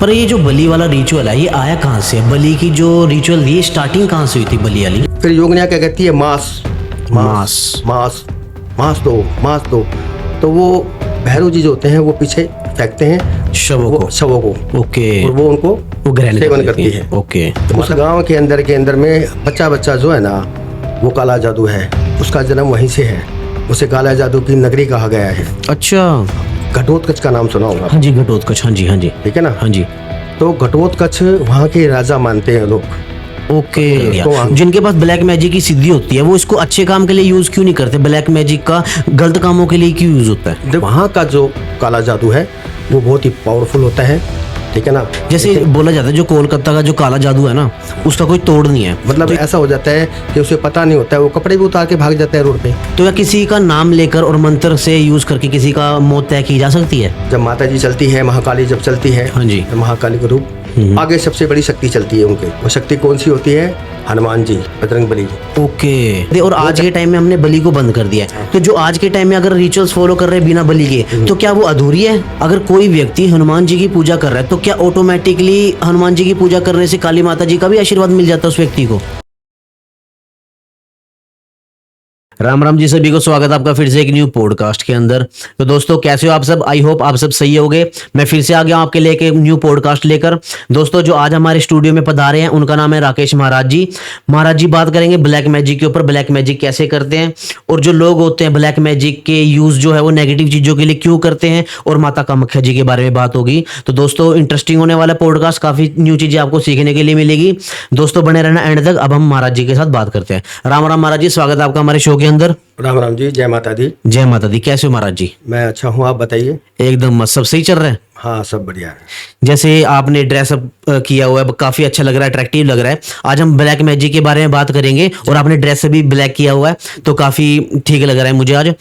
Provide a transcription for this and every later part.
पर ये जो बलि वाला रिचुअल है ये आया कहाँ से? बलि की जो रिचुअल ये स्टार्टिंग कहाँ से हुई थी बलि वाली? फिर योगनिया क्या कहती है, मांस मांस मांस मांस दो। तो वो भैरव जी जो होते हैं वो पीछे फेंकते हैं शवों को। ओके। और वो उनको वो ग्रहण सेवन करती है। ओके। तो उस गांव के अंदर में बच्चा जो है ना, वो काला जादू है, उसका जन्म वहीं से है। उसे काला जादू की नगरी कहा गया है। अच्छा। घटोत्कच का नाम सुना होगा? हाँ जी, घटोत्कच। हाँ जी। ठीक है ना? हाँ जी। तो घटोत्कच वहाँ के राजा मानते हैं लोग। ओके। जिनके पास ब्लैक मैजिक की सिद्धि होती है वो इसको अच्छे काम के लिए यूज क्यों नहीं करते? ब्लैक मैजिक का गलत कामों के लिए क्यों यूज होता है? वहाँ का जो काला जादू है वो बहुत ही पावरफुल होता है। ठीक है ना? जैसे बोला जाता है जो कोलकाता का जो काला जादू है ना उसका कोई तोड़ नहीं है। मतलब तो ऐसा हो जाता है कि उसे पता नहीं होता है, वो कपड़े भी उतार के भाग जाता है रोड पे। तो या किसी का नाम लेकर और मंत्र से यूज करके किसी का मौत तय की जा सकती है? जब माता जी चलती है, महाकाली जब चलती है, हाँ जी, महाकाली का रूप आगे सबसे बड़ी शक्ति चलती है उनके। वो शक्ति कौन सी होती है? हनुमान जी, बजरंग बली। ओके। और आज के टाइम में हमने बलि को बंद कर दिया है। तो जो आज के टाइम में अगर रिचुअल्स फॉलो कर रहे हैं बिना बलि के, तो क्या वो अधूरी है? अगर कोई व्यक्ति हनुमान जी की पूजा कर रहा है तो क्या ऑटोमेटिकली हनुमान जी की पूजा करने से काली माता जी का भी आशीर्वाद मिल जाता है उस व्यक्ति को? राम राम जी, सभी को स्वागत है आपका फिर से एक न्यू पॉडकास्ट के अंदर। तो दोस्तों कैसे हो आप सब? आई होप आप सब सही होगे। मैं फिर से आ गया हूं आपके लिए एक न्यू पॉडकास्ट लेकर। दोस्तों जो आज हमारे स्टूडियो में पधारे हैं उनका नाम है राकेश महाराज जी। महाराज जी बात करेंगे ब्लैक मैजिक के ऊपर, ब्लैक मैजिक कैसे करते हैं और जो लोग होते हैं ब्लैक मैजिक के यूज जो है वो नेगेटिव चीजों के लिए क्यों करते हैं, और माता कामाख्या जी के बारे में बात होगी। तो दोस्तों इंटरेस्टिंग होने वाला पॉडकास्ट, काफी न्यू चीजें आपको सीखने के लिए मिलेगी। दोस्तों बने रहना एंड तक। अब हम महाराज जी के साथ बात करते हैं। राम राम महाराज जी, स्वागत है आपका हमारे शो के अंदर। राम राम जी, जय माता दी। जय माता दी। कैसे हो महाराज जी? मैं अच्छा हूँ, आप बताइए। एकदम मस्त, सब सही चल रहा है? हाँ सब बढ़िया है। जैसे आपने ड्रेसअप किया हुआ है, काफी अच्छा लग रहा है, अट्रैक्टिव लग रहा है। आज हम ब्लैक मैजिक के बारे में बात करेंगे और आपने ड्रेस भी ब्लैक किया हुआ है तो काफी ठीक लग रहा है मुझे आज।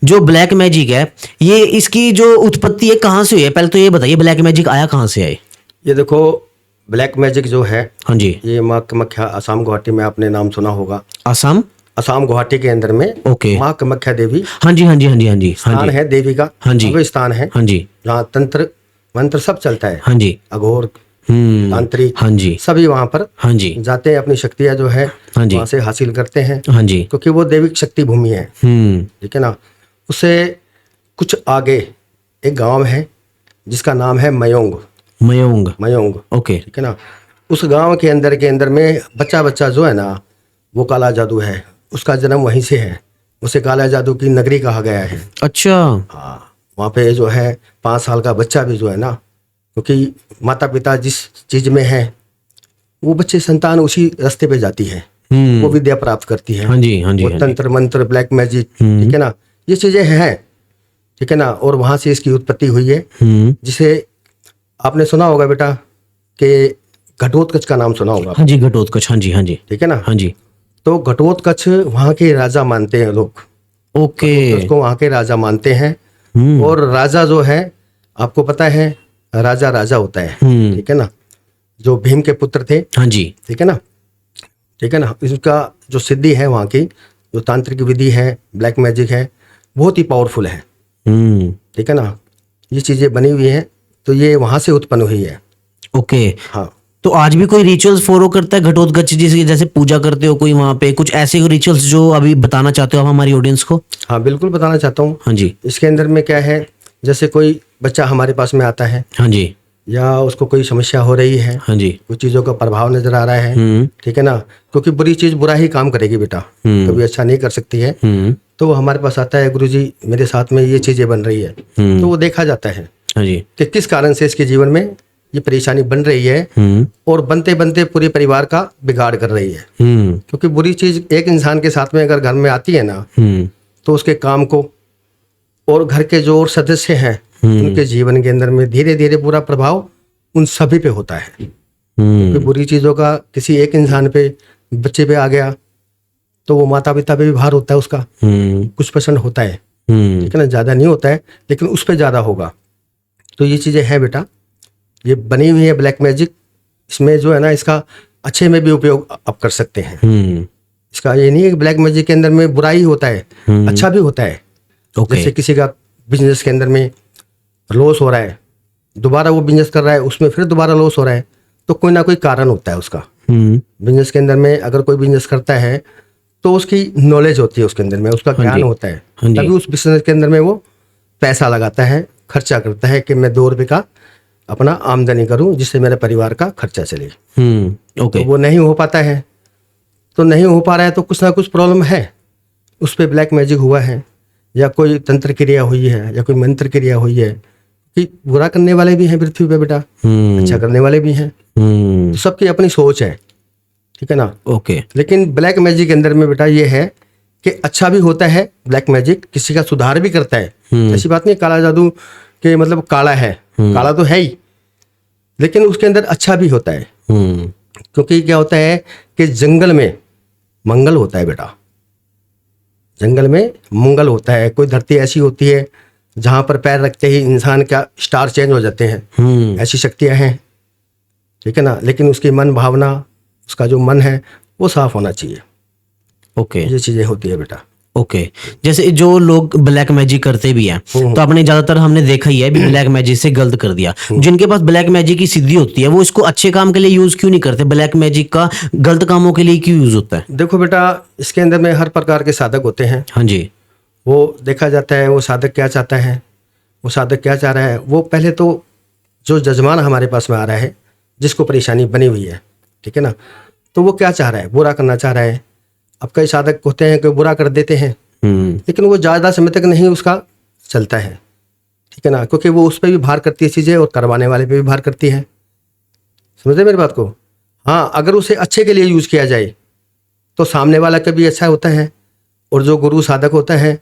जो ब्लैक मैजिक है ये इसकी जो उत्पत्ति है कहाँ से हुई है? पहले तो ये बताइए ब्लैक मैजिक आया कहाँ से है? ये देखो, ब्लैक मैजिक जो है, हाँ जी, ये माँ कामाख्या, असम गुवाहाटी में आपने नाम सुना होगा। असम गुवाहाटी के अंदर में ओके माँ कामाख्या देवी हाँ जी स्थान है, देवी का हाँ जी, वो स्थान है। हाँ जी, जहाँ तंत्र मंत्र सब चलता है। हाँ जी, अघोर तांत्रिक हाँ जी, सभी वहाँ पर हाँ जी जाते हैं, अपनी शक्तियाँ जो है हाँ जी, वहाँ से हासिल करते हैं। हाँ जी, क्योंकि वो दैविक शक्ति भूमि है। ठीक है ना? उससे कुछ आगे एक गांव है जिसका नाम है मयोंग। ओके। ठीक है ना? उस गांव के अंदर में बच्चा जो है ना, वो काला जादू है, उसका जन्म वहीं से है। उसे काला जादू की नगरी कहा गया है। अच्छा। हाँ, वहाँ पे जो है 5 साल का बच्चा भी जो है ना, क्योंकि माता पिता जिस चीज में है वो बच्चे संतान उसी रास्ते पे जाती है, वो विद्या प्राप्त करती है। हाँ जी, हाँ जी, वो तंत्र मंत्र, ब्लैक मैजिक, ठीक है ना, ये चीजें हैं। ठीक है ना? और वहां से इसकी उत्पत्ति हुई है, जिसे आपने सुना होगा बेटा कि घटोत्कच का नाम सुना होगा। हाँ जी, घटोत्कच। हाँ जी, हाँ जी, ठीक है ना? हाँ जी। तो घटोत्कच वहाँ के राजा मानते हैं लोग। ओके। उसको वहाँ के राजा मानते हैं। और राजा जो है, आपको पता है, राजा होता है। ठीक है ना? जो भीम के पुत्र थे। हाँ जी। ठीक है ना? इसका जो सिद्धि है, वहाँ की जो तांत्रिक विधि है, ब्लैक मैजिक है, बहुत ही पावरफुल है। ठीक है ना? ये चीजें बनी हुई हैं, तो ये वहाँ से उत्पन्न हुई है। ओके। हाँ। तो आज भी कोई रिचुअल्स फॉलो करता है घटोत्कच जी की, जैसे पूजा करते हो कोई वहाँ पे, कुछ ऐसे रिचुअल्स जो अभी बताना चाहते हो आप हमारी ऑडियंस को? हाँ बिल्कुल बताना चाहता हूँ। हाँ जी। इसके अंदर में क्या है, जैसे कोई बच्चा हमारे पास में आता है, हाँ जी, या उसको कोई समस्या हो रही है, हाँ जी, कुछ चीज़ों का प्रभाव नजर आ रहा है। ठीक है ना? क्योंकि बुरी चीज़ बुरा ही काम करेगी बेटा, कभी अच्छा नहीं कर सकती है। तो वो हमारे पास आता है, गुरुजी मेरे साथ में ये चीज़ें बन रही है। तो वो देखा जाता है हाँ जी, कि किस कारण से इसके जीवन में ये परेशानी बन रही है, और बनते बनते पूरे परिवार का बिगाड़ कर रही है। क्योंकि बुरी चीज़ एक इंसान के साथ में अगर घर में आती है ना, तो उसके काम को और घर के जो और सदस्य हैं उनके जीवन के अंदर में धीरे धीरे पूरा प्रभाव उन सभी पे होता है। क्योंकि बुरी चीज़ों का किसी एक इंसान पे, बच्चे पे आ गया तो वो माता पिता पे भी भार होता है उसका। कुछ % होता है, ठीक है ना, ज़्यादा नहीं होता है, लेकिन उस पर ज़्यादा होगा। तो ये चीज़ें हैं बेटा, ये बनी हुई है ब्लैक मैजिक। इसमें जो है ना, इसका अच्छे में भी उपयोग आप कर सकते हैं। इसका ये नहीं है कि ब्लैक मैजिक के अंदर में बुराई होता है, अच्छा भी होता है। जैसे किसी का बिजनेस के अंदर में लॉस हो रहा है, दोबारा वो बिजनेस कर रहा है, उसमें फिर दोबारा लॉस हो रहा है, तो कोई ना कोई कारण होता है उसका। बिजनेस के अंदर में अगर कोई बिजनेस करता है तो उसकी नॉलेज होती है उसके अंदर में, उसका ज्ञान होता है, तभी उस बिजनेस के अंदर में वो पैसा लगाता है, खर्चा करता है कि मैं 2 रुपये का अपना आमदनी करूं जिससे मेरे परिवार का खर्चा चले। ओके। तो वो नहीं हो पाता है, तो नहीं हो पा रहा है तो कुछ ना कुछ प्रॉब्लम है, उस पर ब्लैक मैजिक हुआ है, या कोई तंत्र क्रिया हुई है, या कोई मंत्र क्रिया हुई है। कि बुरा करने वाले भी हैं पृथ्वी पे बेटा, अच्छा करने वाले भी हैं, तो सबकी अपनी सोच है, ठीक है ना। ओके। लेकिन ब्लैक मैजिक के अंदर में बेटा ये है कि अच्छा भी होता है, ब्लैक मैजिक किसी का सुधार भी करता है। ऐसी बात नहीं काला जादू के मतलब काला है, काला तो है ही, लेकिन उसके अंदर अच्छा भी होता है। क्योंकि क्या होता है कि जंगल में मंगल होता है बेटा, जंगल में मंगल होता है। कोई धरती ऐसी होती है जहां पर पैर रखते ही इंसान का स्टार चेंज हो जाते हैं, ऐसी शक्तियां हैं, ठीक है ना। लेकिन उसकी मन भावना, उसका जो मन है वो साफ होना चाहिए। ओके। ये चीजें होती है बेटा। ओके। जैसे जो लोग ब्लैक मैजिक करते भी हैं, तो आपने ज्यादातर हमने देखा ही है भी ब्लैक मैजिक से गलत कर दिया। जिनके पास ब्लैक मैजिक की सिद्धि होती है वो इसको अच्छे काम के लिए यूज क्यों नहीं करते? ब्लैक मैजिक का गलत कामों के लिए क्यों यूज होता है? देखो बेटा, इसके अंदर में हर प्रकार के साधक होते हैं। हाँ जी। वो देखा जाता है वो साधक क्या चाहता है, वो साधक क्या चाह रहा है। वो पहले तो जो जजमान हमारे पास में आ रहा है, जिसको परेशानी बनी हुई है, ठीक है ना, तो वो क्या चाह रहा है, बुरा करना चाह रहा है। अब कई साधक होते हैं कि बुरा कर देते हैं, लेकिन वो ज़्यादा समय तक नहीं उसका चलता है, ठीक है ना, क्योंकि वो उस पर भी भार करती है चीज़ें और करवाने वाले पे भी भार करती है। समझते मेरी बात को? हाँ, अगर उसे अच्छे के लिए यूज़ किया जाए तो सामने वाला का भी अच्छा होता है, और जो गुरु साधक होता है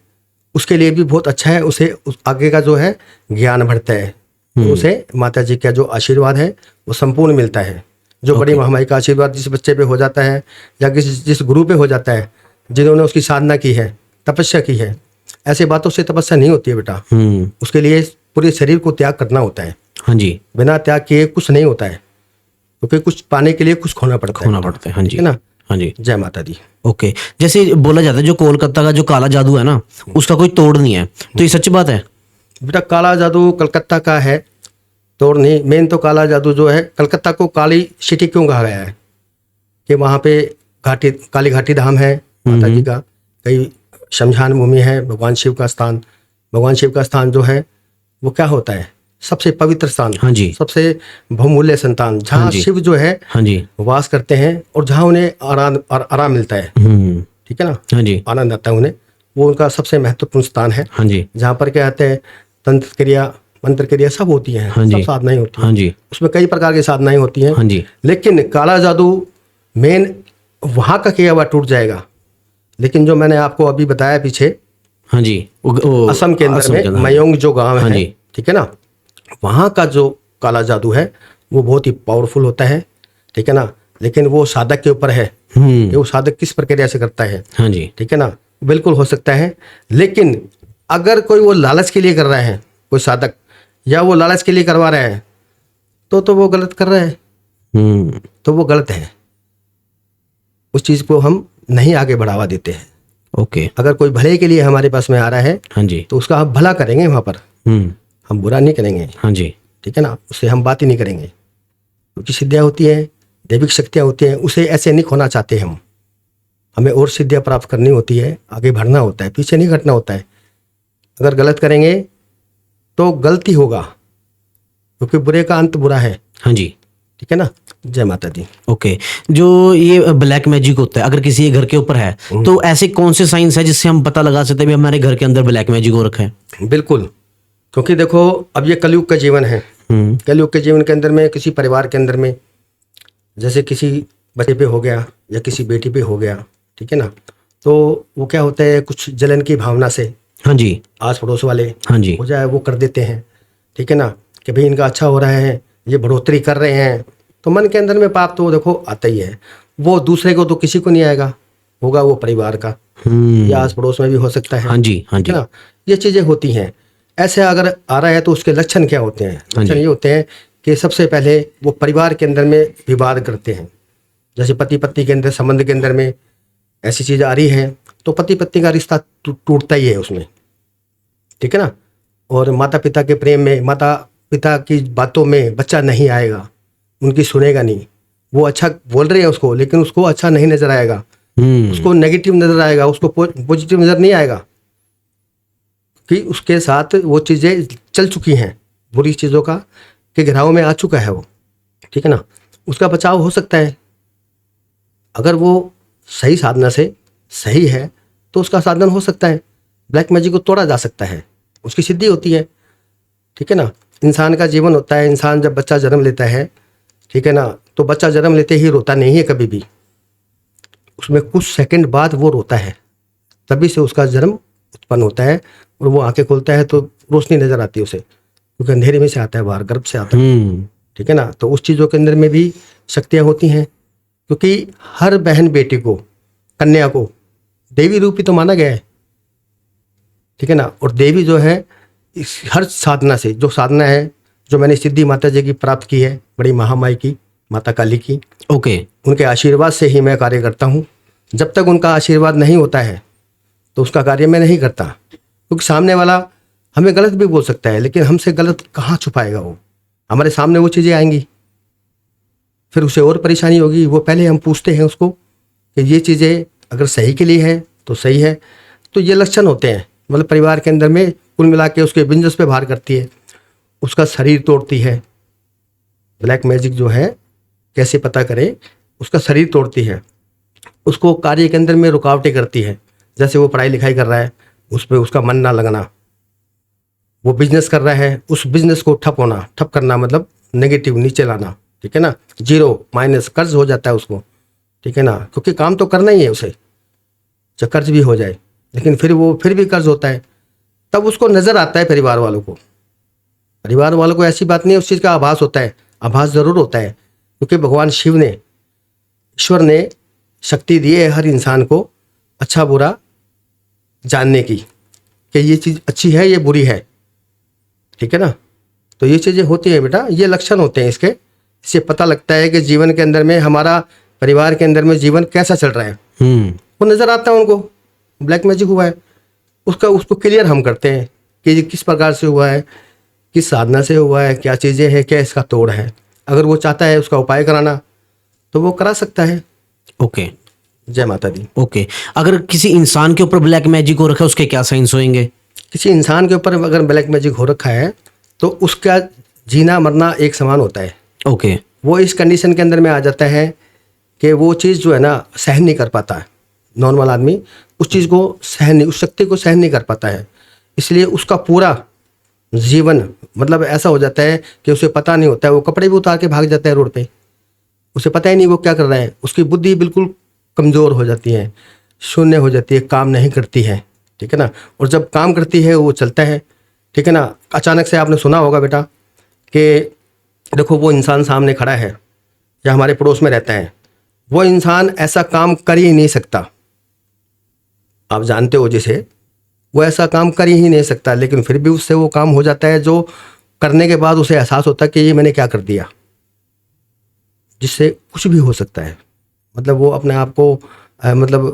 उसके लिए भी बहुत अच्छा है। उसे उस आगे का जो है ज्ञान बढ़ता है, तो उसे माता जी का जो आशीर्वाद है वो संपूर्ण मिलता है। जो बड़ी महामाई का आशीर्वाद जिस बच्चे पे हो जाता है, या जिस गुरु पे हो जाता है, जिन्होंने उसकी साधना की है, तपस्या की है, ऐसे बातों से तपस्या नहीं होती है बेटा। उसके लिए पूरे शरीर को त्याग करना होता है। हाँ जी। बिना त्याग किए कुछ नहीं होता है, क्योंकि कुछ पाने के लिए कुछ खोना पड़ता है। हाँ जी, है ना। हाँ जी। जय माता दी। ओके। जैसे बोला जाता है जो कोलकाता का जो काला जादू है ना, उसका कोई तोड़ नहीं है, तो ये सच बात है? बेटा काला जादू कलकत्ता का है, तोड़ नहीं। मेन तो काला जादू जो है, कलकत्ता को काली सिटी क्यों कहा गया है कि वहाँ पे घाटी, काली घाटी धाम है माता जी का, कई शमशान भूमि है, भगवान शिव का स्थान। भगवान शिव का स्थान जो है वो क्या होता है, सबसे पवित्र स्थान। हाँ जी। सबसे बहुमूल्य संतान, जहाँ शिव जो है हाँ जी। वास करते हैं, और जहाँ उन्हें आराम मिलता है, ठीक है ना। हाँ जी। आनंद आता है उन्हें, वो उनका सबसे महत्वपूर्ण स्थान है। हाँ जी। जहाँ पर क्या कहते हैं, तंत्र क्रिया, मंत्र क्रिया सब होती हैं, हाँ सब जी। साधनाएं होती हैं। हाँ जी। उसमें कई प्रकार की साधनाएं होती हैं। हाँ जी। लेकिन काला जादू मेन वहाँ का किया हुआ टूट जाएगा। लेकिन जो मैंने आपको अभी बताया पीछे, हाँ जी। असम के अंदर में मयोंग जो गांव हाँ है, जी। ठीक है ना, वहाँ का जो काला जादू है वो बहुत ही पावरफुल होता है, ठीक है ना। लेकिन वो साधक के ऊपर है कि वो साधक किस प्रक्रिया से करता है। हाँ जी। ठीक है ना, बिल्कुल हो सकता है। लेकिन अगर कोई वो लालच के लिए कर रहा है, कोई साधक, या वो लालच के लिए करवा रहा है, तो वो गलत कर रहा है, तो वो गलत है। उस चीज़ को हम नहीं आगे बढ़ावा देते हैं। ओके। अगर कोई भले के लिए हमारे पास में आ रहा है, हाँ जी। तो उसका हम भला करेंगे वहाँ पर, हम बुरा नहीं करेंगे। हाँ जी। ठीक है ना, उससे हम बात ही नहीं करेंगे। क्योंकि सिद्धियाँ होती हैं, दैविक शक्तियाँ होती हैं, उसे ऐसे नहीं खोना चाहते हम। हमें और सिद्धियाँ प्राप्त करनी होती है, आगे बढ़ना होता है, पीछे नहीं हटना होता है। अगर गलत करेंगे तो गलती होगा, क्योंकि बुरे का अंत बुरा है। हाँ जी। ठीक है ना। जय माता दी। ओके। जो ये ब्लैक मैजिक होता है, अगर किसी के घर के ऊपर है, तो ऐसे कौन से साइंस है जिससे हम पता लगा सकते हैं भी हमारे घर के अंदर ब्लैक मैजिक हो रखा है? बिल्कुल, क्योंकि देखो अब ये कलयुग का जीवन है। कलयुग के जीवन के अंदर में किसी परिवार के अंदर में, जैसे किसी बच्चे पे हो गया या किसी बेटी पे हो गया, ठीक है ना, तो वो क्या होता है, कुछ जलन की भावना से, हाँ जी, आस पड़ोस वाले हाँ जी, हो जाए वो कर देते हैं। ठीक है ना, कि भाई इनका अच्छा हो रहा है, ये बढ़ोतरी कर रहे हैं, तो मन के अंदर में पाप तो देखो आता ही है। वो दूसरे को तो किसी को नहीं आएगा, होगा वो परिवार का या आस पड़ोस में भी हो सकता है। हाँ जी, हाँ जी, है ना, ये चीज़ें होती हैं। ऐसे अगर आ रहा है तो उसके लक्षण क्या होते हैं? लक्षण ये होते हैं कि सबसे पहले वो परिवार के अंदर में विवाद करते हैं। जैसे पति पत्नी के अंदर संबंध के अंदर में ऐसी चीज़ आ रही है, तो पति पत्नी का रिश्ता टूटता ही है उसमें। ठीक है ना। और माता पिता के प्रेम में, माता पिता की बातों में बच्चा नहीं आएगा, उनकी सुनेगा नहीं। वो अच्छा बोल रहे हैं उसको, लेकिन उसको अच्छा नहीं नजर आएगा, उसको नेगेटिव नजर आएगा, उसको पॉजिटिव नजर नहीं आएगा, कि उसके साथ वो चीज़ें चल चुकी हैं, बुरी चीज़ों का के घेराव में आ चुका है वो, ठीक है ना। उसका बचाव हो सकता है अगर वो सही साधना से सही है, तो उसका साधन हो सकता है, ब्लैक मैजिक को तोड़ा जा सकता है, उसकी सिद्धि होती है, ठीक है ना। इंसान का जीवन होता है, इंसान जब बच्चा जन्म लेता है, ठीक है ना, तो बच्चा जन्म लेते ही रोता नहीं है कभी भी, उसमें कुछ सेकंड बाद वो रोता है, तभी से उसका जन्म उत्पन्न होता है, और वो आंखें खोलता है तो रोशनी नजर आती है उसे, क्योंकि अंधेरे में से आता है, बाहर गर्भ से आता है, ठीक है ना। तो उस चीज़ों के अंदर में भी शक्तियाँ होती हैं, क्योंकि हर बहन बेटी को, कन्या को देवी रूपी तो माना गया है, ठीक है ना। और देवी जो है इस हर साधना से, जो साधना है जो मैंने सिद्धि माता जी की प्राप्त की है, बड़ी महामाई की, माता काली की, ओके, उनके आशीर्वाद से ही मैं कार्य करता हूँ। जब तक उनका आशीर्वाद नहीं होता है तो उसका कार्य मैं नहीं करता, क्योंकि सामने वाला हमें गलत भी बोल सकता है, लेकिन हमसे गलत कहाँ छुपाएगा वो, हमारे सामने वो चीज़ें आएंगी, फिर उसे और परेशानी होगी। वो पहले हम पूछते हैं उसको कि ये चीज़ें अगर सही के लिए है तो सही है। तो ये लक्षण होते हैं, मतलब परिवार के अंदर में कुल मिला के उसके बिजनेस पे भार करती है, उसका शरीर तोड़ती है। ब्लैक मैजिक जो है कैसे पता करें, उसका शरीर तोड़ती है, उसको कार्य के अंदर में रुकावटें करती है। जैसे वो पढ़ाई लिखाई कर रहा है, उस पर उसका मन ना लगना, वो बिजनेस कर रहा है, उस बिजनेस को ठप होना, ठप करना मतलब नेगेटिव, नीचे लाना, ठीक है ना, जीरो माइनस, कर्ज हो जाता है उसको, ठीक है ना, क्योंकि काम तो करना ही है उसे, चाहे कर्ज भी हो जाए, लेकिन फिर भी कर्ज होता है। तब उसको नजर आता है परिवार वालों को, परिवार वालों को ऐसी बात नहीं है, उस चीज़ का आभास होता है, आभास जरूर होता है, क्योंकि भगवान शिव ने, ईश्वर ने शक्ति दी है हर इंसान को अच्छा बुरा जानने की, कि ये चीज़ अच्छी है, ये बुरी है, ठीक है ना। तो ये चीज़ें होती हैं बेटा, ये लक्षण होते हैं इसके, इससे पता लगता है कि जीवन के अंदर में, हमारा परिवार के अंदर में जीवन कैसा चल रहा है, वो नज़र आता है उनको। ब्लैक मैजिक हुआ है, उसको क्लियर हम करते हैं कि ये किस प्रकार से हुआ है, किस साधना से हुआ है, क्या चीज़ें हैं, क्या इसका तोड़ है। अगर वो चाहता है उसका उपाय कराना तो वो करा सकता है। ओके, जय माता दी। ओके। अगर किसी इंसान के ऊपर ब्लैक मैजिक हो रखा है, उसके क्या साइंस होंगे? किसी इंसान के ऊपर अगर ब्लैक मैजिक हो रखा है तो उसका जीना मरना एक समान होता है। ओके, वो इस कंडीशन के अंदर में आ जाता है कि वो चीज़ जो है ना सहन नहीं कर पाता है, नॉर्मल आदमी उस चीज़ को सहन नहीं, उस शक्ति को सहन नहीं कर पाता है, इसलिए उसका पूरा जीवन मतलब ऐसा हो जाता है कि उसे पता नहीं होता है, वो कपड़े भी उतार के भाग जाता है रोड पे, उसे पता ही नहीं वो क्या कर रहा है, उसकी बुद्धि बिल्कुल कमज़ोर हो जाती है, शून्य हो जाती है, काम नहीं करती है, ठीक है ना। और जब काम करती है वो चलता है, ठीक है ना। अचानक से आपने सुना होगा बेटा कि देखो वो इंसान सामने खड़ा है या हमारे पड़ोस में रहता है, वो इंसान ऐसा काम कर ही नहीं सकता, आप जानते हो जिसे, वो ऐसा काम कर ही नहीं सकता, लेकिन फिर भी उससे वो काम हो जाता है जो करने के बाद उसे एहसास होता है कि ये मैंने क्या कर दिया, जिससे कुछ भी हो सकता है। मतलब वो अपने आप को मतलब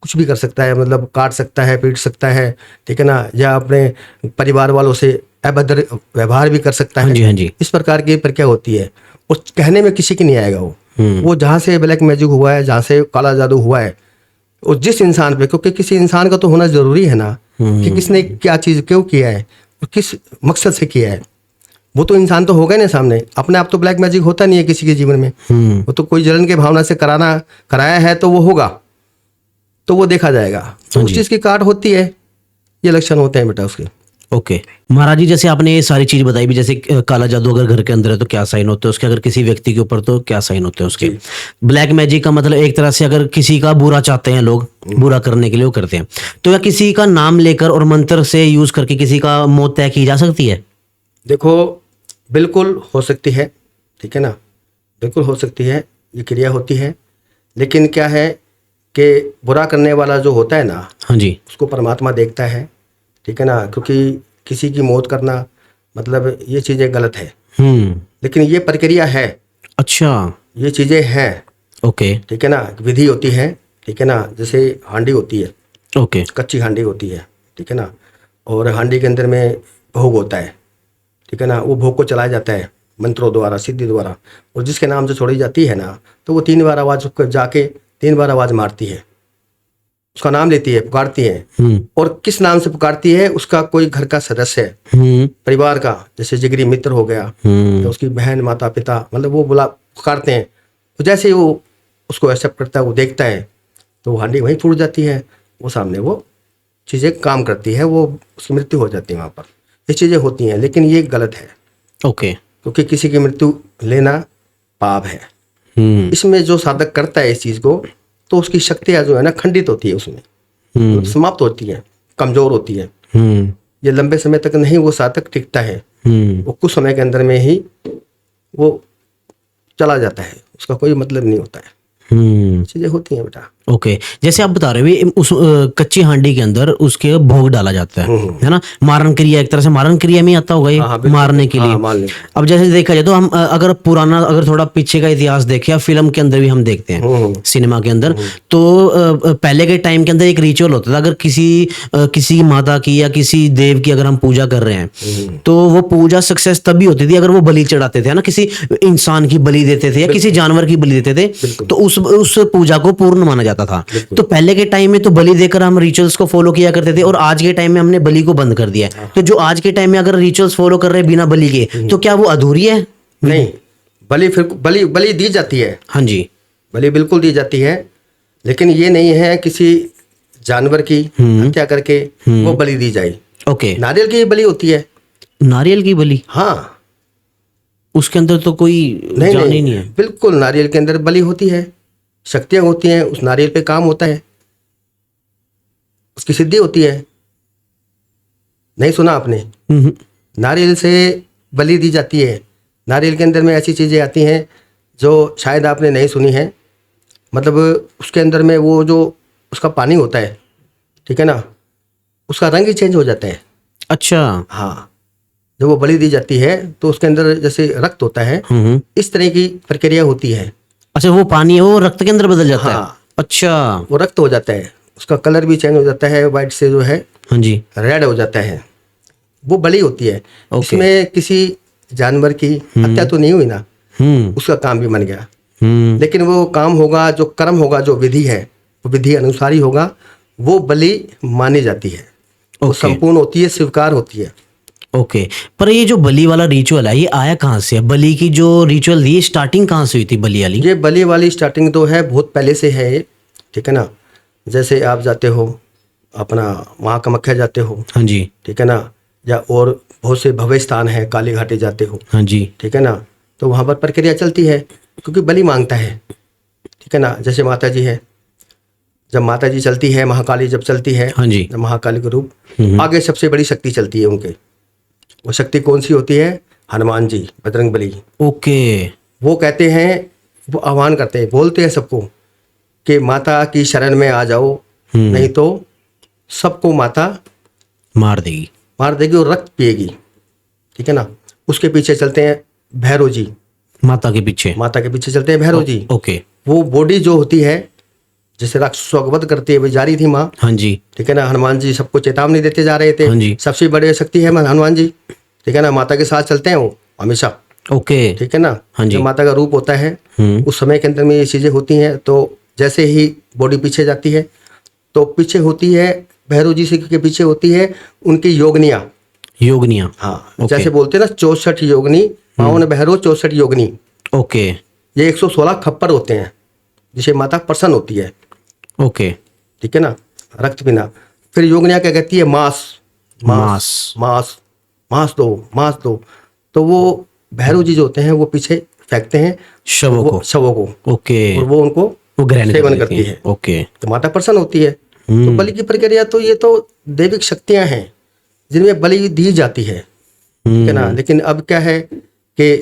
कुछ भी कर सकता है, मतलब काट सकता है, पीट सकता है, ठीक है ना, या अपने परिवार वालों से अभद्र व्यवहार भी कर सकता है। हाँ जी, हाँ जी। इस प्रकार की प्रक्रिया होती है, और कहने में किसी की नहीं आएगा वो जहाँ से ब्लैक मैजिक हुआ है, जहाँ से काला जादू हुआ है, और जिस इंसान पे, क्योंकि किसी इंसान का तो होना जरूरी है ना कि किसने क्या चीज़ क्यों किया है और किस मकसद से किया है, वो तो इंसान तो होगा ना सामने, अपने आप तो ब्लैक मैजिक होता नहीं है किसी के जीवन में, वो तो कोई जलन के भावना से कराया है तो वो होगा, तो वो देखा जाएगा, तो उस चीज़ की काट होती है, ये लक्षण होते हैं बेटा उसके। ओके महाराज जी, जैसे आपने ये सारी चीज बताई भी, जैसे काला जादू अगर घर के अंदर है तो क्या साइन होते हैं उसके, अगर किसी व्यक्ति के ऊपर तो क्या साइन होते हैं उसके। ब्लैक मैजिक का मतलब एक तरह से अगर किसी का बुरा चाहते हैं लोग, बुरा करने के लिए वो करते हैं, तो या किसी का नाम लेकर और मंत्र से यूज करके किसी का मौत तय की जा सकती है? देखो बिल्कुल हो सकती है, ठीक है ना, बिल्कुल हो सकती है, ये क्रिया होती है, लेकिन क्या है कि बुरा करने वाला जो होता है ना, हाँ जी, उसको परमात्मा देखता है, ठीक है ना, क्योंकि किसी की मौत करना मतलब ये चीज़ें गलत है, लेकिन ये प्रक्रिया है। अच्छा, ये चीज़ें हैं, ओके, ठीक है ना, विधि होती है, ठीक है ना, जैसे हांडी होती है, ओके, कच्ची हांडी होती है, ठीक है ना, और हांडी के अंदर में भोग होता है, ठीक है ना, वो भोग को चलाया जाता है मंत्रों द्वारा, सिद्धि द्वारा, और जिसके नाम से छोड़ी जाती है ना, तो वो 3 बार आवाज जाके 3 बार आवाज मारती है, उसका नाम लेती है, पुकारती है। और किस नाम से पुकारती है, उसका कोई घर का सदस्य है, परिवार का, जैसे जिगरी मित्र हो गया, तो उसकी बहन, माता पिता, मतलब वो पुकारते हैं, तो जैसे ही वो उसको एक्सेप्ट करता है, वो देखता है, तो हांडी वहीं फूट जाती है, वो सामने वो चीज़ें काम करती है, वो उसकी मृत्यु हो जाती है वहाँ पर। ये चीज़ें होती हैं, लेकिन ये गलत है। ओके। क्योंकि किसी की मृत्यु लेना पाप है। इसमें जो साधक करता है इस चीज़ को, तो उसकी शक्तियाँ जो है ना खंडित होती है, उसमें समाप्त होती है, कमजोर होती है। ये लंबे समय तक नहीं वो साधक टिकता है, वो कुछ समय के अंदर में ही वो चला जाता है, उसका कोई मतलब नहीं होता है। चीजें होती हैं बेटा। ओके। जैसे आप बता रहे हो उस कच्ची हांडी के अंदर उसके भोग डाला जाता है ना, मारन क्रिया, एक तरह से मारन क्रिया में आता होगा ये, मारने के लिए। अब जैसे देखा जाए तो हम अगर पुराना, अगर थोड़ा पीछे का इतिहास देखें, फिल्म के अंदर भी हम देखते हैं, सिनेमा के अंदर, तो पहले के टाइम के अंदर एक रिचुअल होता था, अगर किसी माता की या किसी देव की अगर हम पूजा कर रहे हैं, तो वो पूजा सक्सेस तभी होती थी अगर वो बलि चढ़ाते थे ना, किसी इंसान की बलि देते थे या किसी जानवर की बलि देते थे, तो उस पूजा को पूर्ण माना जाता था। तो पहले के टाइम में तो बलि देकर हम रिचुअल्स को फॉलो किया करते थे, और आज के टाइम में हमने बलि को बंद कर दिया है। तो जो आज के टाइम में अगर रिचुअल्स फॉलो कर रहे हैं बिना बलि के, तो क्या वो अधूरी है? नहीं, बलि दी जाती है। हाँ जी, बलि बिल्कुल दी जाती है, लेकिन ये नहीं है किसी जानवर की हत्या करके वो बलि दी जाए। ओके। नारियल की बलि होती है। नारियल की बलि? हाँ, उसके अंदर तो कोई जान ही नहीं है। बिल्कुल, नारियल के अंदर बलि होती है, शक्तियां होती हैं, उस नारियल पे काम होता है, उसकी सिद्धि होती है। नहीं सुना आपने? नारियल से बलि दी जाती है। नारियल के अंदर में ऐसी चीजें आती हैं जो शायद आपने नहीं सुनी है। मतलब उसके अंदर में वो जो उसका पानी होता है, ठीक है ना, उसका रंग ही चेंज हो जाता है। अच्छा। हाँ, जब वो बलि दी जाती है तो उसके अंदर जैसे रक्त होता है, इस तरह की प्रक्रिया होती है। अच्छा, वो पानी है वो रक्त के अंदर बदल जाता है? हाँ, अच्छा, वो रक्त हो जाता है, उसका कलर भी चेंज हो जाता है, वाइट से जो है हाँ जी, रेड हो जाता है, वो बलि होती है। इसमें किसी जानवर की हत्या तो नहीं हुई ना, उसका काम भी बन गया। लेकिन वो काम होगा, जो कर्म होगा, जो विधि है, वो विधि अनुसार ही होगा, वो बलि मानी जाती है, वो संपूर्ण होती है, स्वीकार होती है। ओके। पर ये जो बलि वाला रिचुअल है, ये आया कहाँ से है? बलि की जो रिचुअल थी, स्टार्टिंग कहाँ से हुई थी बलि वाली? ये बलि वाली स्टार्टिंग तो है बहुत पहले से है, ठीक है ना। जैसे आप जाते हो अपना वहाँ कामाख्या जाते हो, हाँ जी, ठीक है ना, या और बहुत से भव्य स्थान है, काली घाटी जाते हो, हाँ जी, ठीक है ना, तो वहाँ पर प्रक्रिया चलती है, क्योंकि बलि मांगता है, ठीक है ना। जैसे माता जी है, जब माता जी चलती है, महाकाली जब चलती है, हाँ जी, महाकाली का रूप, आगे सबसे बड़ी शक्ति चलती है उनके। वो शक्ति कौन सी होती है? हनुमान जी, बजरंग बली। ओके। वो कहते हैं, वो आह्वान करते हैं, बोलते हैं सबको कि माता की शरण में आ जाओ, नहीं तो सबको माता मार देगी और रक्त पिएगी, ठीक है ना। उसके पीछे चलते हैं भैरव जी, माता के पीछे चलते हैं भैरव जी। ओके। वो बॉडी जो होती है, जैसे राक्षसों का वध करती है, वो जा रही थी माँ, हाँ जी, ठीक है ना। हनुमान जी सबको चेतावनी देते जा रहे थे, हाँ जी, सबसे बड़े शक्ति है हनुमान जी, ठीक है ना। माता के साथ चलते हैं वो हमेशा, ओके, ठीक है ना। हाँ जी, जब माता का रूप होता है, उस समय के अंदर में ये चीजें होती हैं। तो जैसे ही बॉडी पीछे जाती है, तो पीछे होती है भैरव जी के पीछे होती है उनकी योगनियाँ। हाँ, जैसे बोलते हैं ना 64 योगनी, पावन भैरव 64 योगनी। ओके। ये 116 खप्पर होते हैं, जिसे माता प्रसन्न होती है, ओके, ठीक है ना। रक्त पीना, फिर योगनिया क्या कहती है? मांस दो। तो वो भैरव जी जो होते हैं वो पीछे फेंकते हैं शवों को। ओके। और वो उनको ग्रहण सेवन करती है। ओके। तो माता प्रसन्न होती है। तो बलि की प्रक्रिया तो ये तो दैविक शक्तियां हैं जिनमें बलि दी जाती है, ठीक है ना। लेकिन अब क्या है कि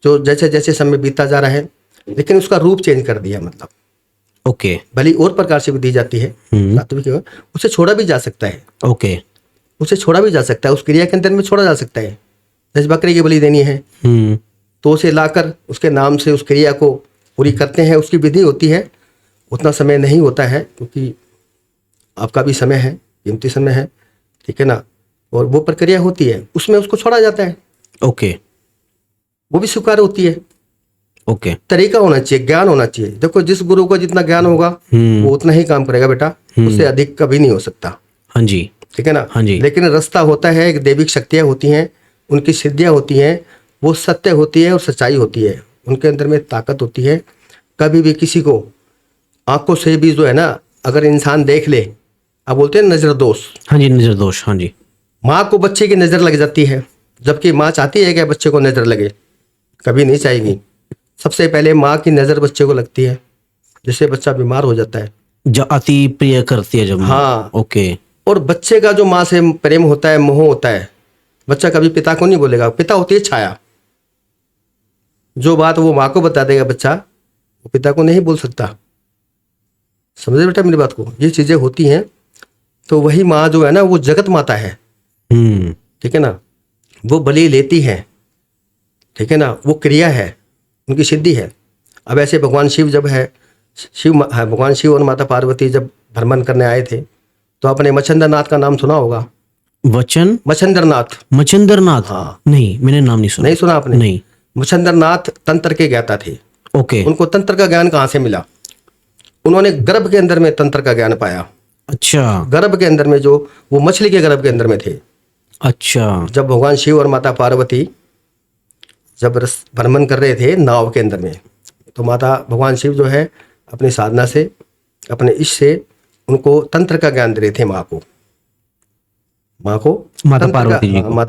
जो जैसे जैसे समय बीतता जा रहा है, लेकिन उसका रूप चेंज कर दिया। मतलब ओके, बलि और प्रकार से भी दी जाती है, सात्विक, उसे छोड़ा भी जा सकता है। ओके, उसे छोड़ा भी जा सकता है, उस क्रिया के अंदर में छोड़ा जा सकता है। जैसे बकरी की बलि देनी है, तो उसे लाकर उसके नाम से उस क्रिया को पूरी करते हैं। उसकी विधि होती है, उतना समय नहीं होता है, क्योंकि आपका भी समय है, कीमती समय है, ठीक है ना। और वो प्रक्रिया होती है, उसमें उसको छोड़ा जाता है। ओके वो भी स्वीकार होती है। ओके। तरीका होना चाहिए, ज्ञान होना चाहिए। देखो जिस गुरु को जितना ज्ञान होगा वो उतना ही काम करेगा बेटा, उससे अधिक कभी नहीं हो सकता। हाँ जी। ठीक है ना। हाँ जी। लेकिन रास्ता होता है, एक दैविक शक्तियाँ होती हैं, उनकी सिद्धियाँ होती हैं, वो सत्य होती है और सच्चाई होती है, उनके अंदर में ताकत होती है। कभी भी किसी को आंखों से भी जो है ना, अगर इंसान देख ले, आप बोलते हैं नजर दोष, हाँ जी, नजर दोष। हाँ जी। माँ को बच्चे की नज़र लग जाती है, जबकि माँ चाहती है कि बच्चे को नज़र लगे, कभी नहीं चाहेगी। सबसे पहले माँ की नज़र बच्चे को लगती है, जिससे बच्चा बीमार हो जाता है। जो अति प्रिय करती है जब माँ। हाँ। ओके। और बच्चे का जो माँ से प्रेम होता है, मोह होता है, बच्चा कभी पिता को नहीं बोलेगा। पिता होती है छाया, जो बात वो माँ को बता देगा बच्चा, वो पिता को नहीं बोल सकता। समझे बेटा मेरी बात को, ये चीज़ें होती हैं। तो वही माँ जो है ना, वो जगत माता है। ठीक है ना, वो बलि लेती है। ठीक है ना, वो क्रिया है, उनकी सिद्धि है। अब ऐसे भगवान शिव जब है, भगवान शिव और माता पार्वती जब भ्रमण करने आए थे, तो आपने मच्छंदरनाथ का नाम सुना होगा। वचन मच्छंदरनाथ। मच्छिंद्रनाथ। हाँ। नहीं, मैंने नाम नहीं सुना। नहीं सुना आपने? नहीं। मच्छंदरनाथ तंत्र के ज्ञाता थे। ओके। उनको तंत्र का ज्ञान कहाँ से मिला? उन्होंने गर्भ के अंदर में तंत्र का ज्ञान पाया। अच्छा। गर्भ के अंदर में, जो वो मछली के गर्भ के अंदर में थे। अच्छा। जब भगवान शिव और माता पार्वती जब भ्रमण कर रहे थे नाव के अंदर में, तो माता भगवान शिव जो है अपनी साधना से, अपने इष्ट से उनको तंत्र का ज्ञान दे रहे थे। माता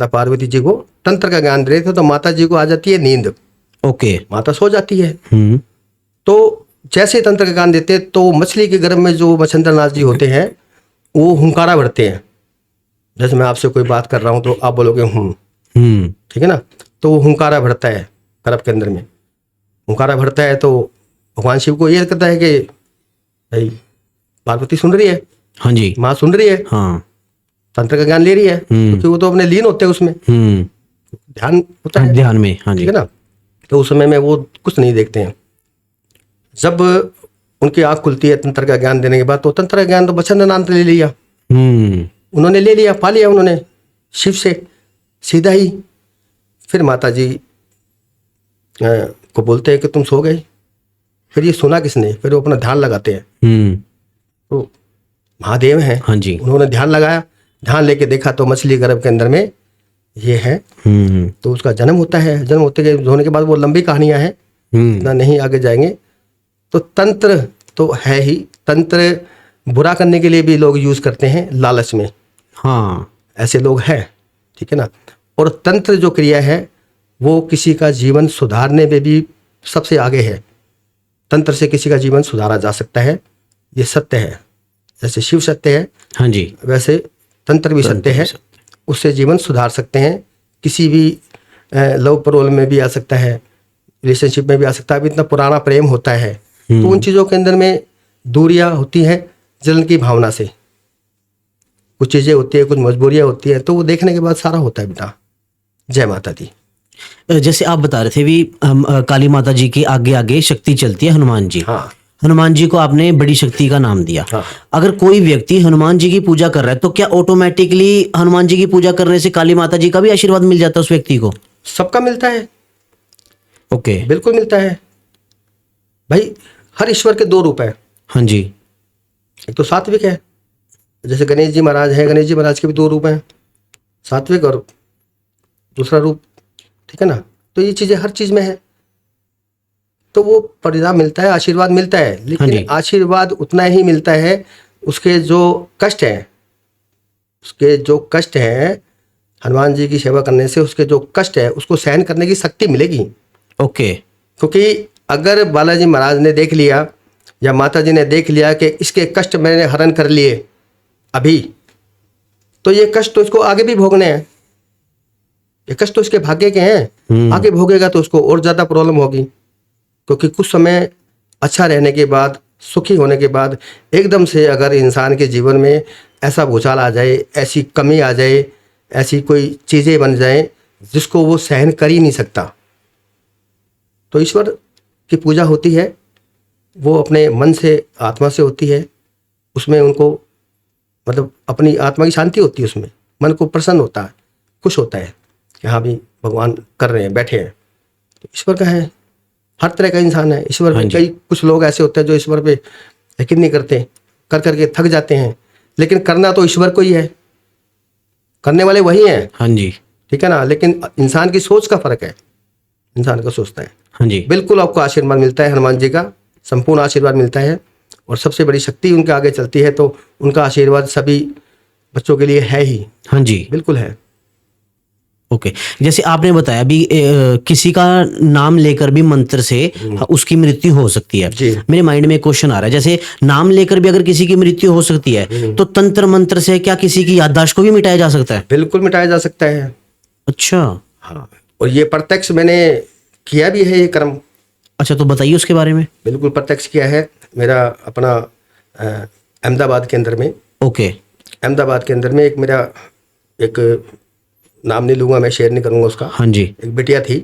पार्वती जी को तंत्र का ज्ञान दे रहे थे। तो माता जी को आ जाती है नींद। ओके। माता सो जाती है। हम्म। तो जैसे ही तंत्र का ज्ञान देते, तो मछली के गर्भ में जो मच्छंदरनाथ जी होते हैं, वो हुंकारा भरते हैं। जैसे मैं आपसे कोई बात कर रहा हूँ तो आप बोलोगे हूँ। ठीक है ना। तो वो हुंकारा भरता है गर्भ के अंदर में, हुंकारा भरता है। तो भगवान शिव को ये कहता है कि भाई पार्वती सुन रही है। हाँ जी। माँ सुन रही है। हाँ। तंत्र का ज्ञान ले रही है, क्योंकि वो तो अपने लीन होते हैं उसमें, ध्यान होता है ध्यान में। हाँ जी। ठीक है ना। तो उस समय में वो कुछ नहीं देखते हैं। जब उनकी आंख खुलती है तंत्र का ज्ञान देने के बाद, तो तंत्र का ज्ञान तो मच्छंदरनाथ ने ले लिया। उन्होंने ले लिया, पा लिया उन्होंने शिव से सीधा ही। फिर माता जी को बोलते हैं कि तुम सो गए। फिर ये सुना किसने? फिर वो अपना ध्यान लगाते हैं। तो महादेव हैं। हाँ जी। उन्होंने ध्यान लगाया, ध्यान लेके देखा तो मछली गर्भ के अंदर में ये है। तो उसका जन्म होता है। जन्म होने के बाद वो लंबी कहानियां हैं, इतना नहीं आगे जाएंगे। तो तंत्र तो है ही, तंत्र बुरा करने के लिए भी लोग यूज करते हैं, लालच में। हाँ, ऐसे लोग हैं। ठीक है ना। और तंत्र जो क्रिया है, वो किसी का जीवन सुधारने में भी सबसे आगे है। तंत्र से किसी का जीवन सुधारा जा सकता है, ये सत्य है। जैसे शिव सत्य है, हाँ जी, वैसे तंत्र भी सत्य है। उससे जीवन सुधार सकते हैं। किसी भी लव प्रॉब्लम में भी आ सकता है, रिलेशनशिप में भी आ सकता है। अभी इतना पुराना प्रेम होता है, तो उन चीज़ों के अंदर में दूरियां होती हैं जलन की भावना से। कुछ चीज़ें होती है, कुछ मजबूरियां होती है, तो वो देखने के बाद सारा होता है बेटा। जय माता दी। जैसे आप बता रहे थे भी काली माता जी के आगे आगे शक्ति चलती है हनुमान जी। हाँ। हनुमान जी को आपने बड़ी शक्ति का नाम दिया। हाँ। अगर कोई व्यक्ति हनुमान जी की पूजा कर रहा है, तो क्या ऑटोमेटिकली हनुमान जी की पूजा करने से काली माता जी का भी आशीर्वाद मिल जाता है उस व्यक्ति को? सबका मिलता है। ओके। बिल्कुल मिलता है भाई। हर ईश्वर के दो रूप है। हाँ जी। एक तो सात्विक है, जैसे गणेश जी महाराज हैं, गणेश जी महाराज के भी दो रूप हैं, सात्विक और दूसरा रूप। ठीक है ना। तो ये चीज़ें हर चीज़ में है, तो वो परिणाम मिलता है, आशीर्वाद मिलता है। लेकिन आशीर्वाद उतना ही मिलता है, उसके जो कष्ट हैं, हनुमान जी की सेवा करने से उसके जो कष्ट है, उसको सहन करने की शक्ति मिलेगी। ओके। क्योंकि अगर बालाजी महाराज ने देख लिया या माता जी ने देख लिया कि इसके कष्ट मैंने हरण कर लिए अभी, तो ये कष्ट तो इसको आगे भी भोगने हैं। ये कष्ट तो इसके भाग्य के हैं, आगे भोगेगा तो उसको और ज़्यादा प्रॉब्लम होगी। क्योंकि कुछ समय अच्छा रहने के बाद, सुखी होने के बाद, एकदम से अगर इंसान के जीवन में ऐसा भूचाल आ जाए, ऐसी कमी आ जाए, ऐसी कोई चीज़ें बन जाएं जिसको वो सहन कर ही नहीं सकता, तो ईश्वर की पूजा होती है, वो अपने मन से, आत्मा से होती है। उसमें उनको मतलब अपनी आत्मा की शांति होती है, उसमें मन को प्रसन्न होता है, खुश होता है। कि हाँ भी भगवान कर रहे हैं, बैठे हैं। तो ईश्वर का है, हर तरह का इंसान है ईश्वर पे। कई कुछ लोग ऐसे होते हैं जो ईश्वर पे यकीन नहीं करते, कर करके थक जाते हैं, लेकिन करना तो ईश्वर को ही है, करने वाले वही हैं। हाँ जी। ठीक है ना, लेकिन इंसान की सोच का फर्क है, इंसान का सोचता है। हाँ जी। बिल्कुल आपको आशीर्वाद मिलता है हनुमान जी का, संपूर्ण आशीर्वाद मिलता है, और सबसे बड़ी शक्ति उनके आगे चलती है, तो उनका आशीर्वाद सभी बच्चों के लिए है ही। हाँ जी। बिल्कुल है। ओके, जैसे आपने बताया भी किसी का नाम लेकर भी मंत्र से उसकी मृत्यु हो सकती है। जी। मेरे माइंड में एक क्वेश्चन आ रहा है, जैसे नाम लेकर भी अगर किसी की मृत्यु हो सकती है तो तंत्र मंत्र से क्या किसी की याददाश्त को भी मिटाया जा सकता है? बिल्कुल मिटाया जा सकता है। अच्छा। हाँ, और ये प्रत्यक्ष मैंने किया भी है ये कर्म। अच्छा, तो बताइए उसके बारे में। बिल्कुल प्रत्यक्ष किया है। मेरा अपना अहमदाबाद के अंदर में, ओके। अहमदाबाद के अंदर में एक मेरा, एक नाम नहीं लूँगा मैं, शेयर नहीं करूँगा उसका। हाँ जी। एक बिटिया थी,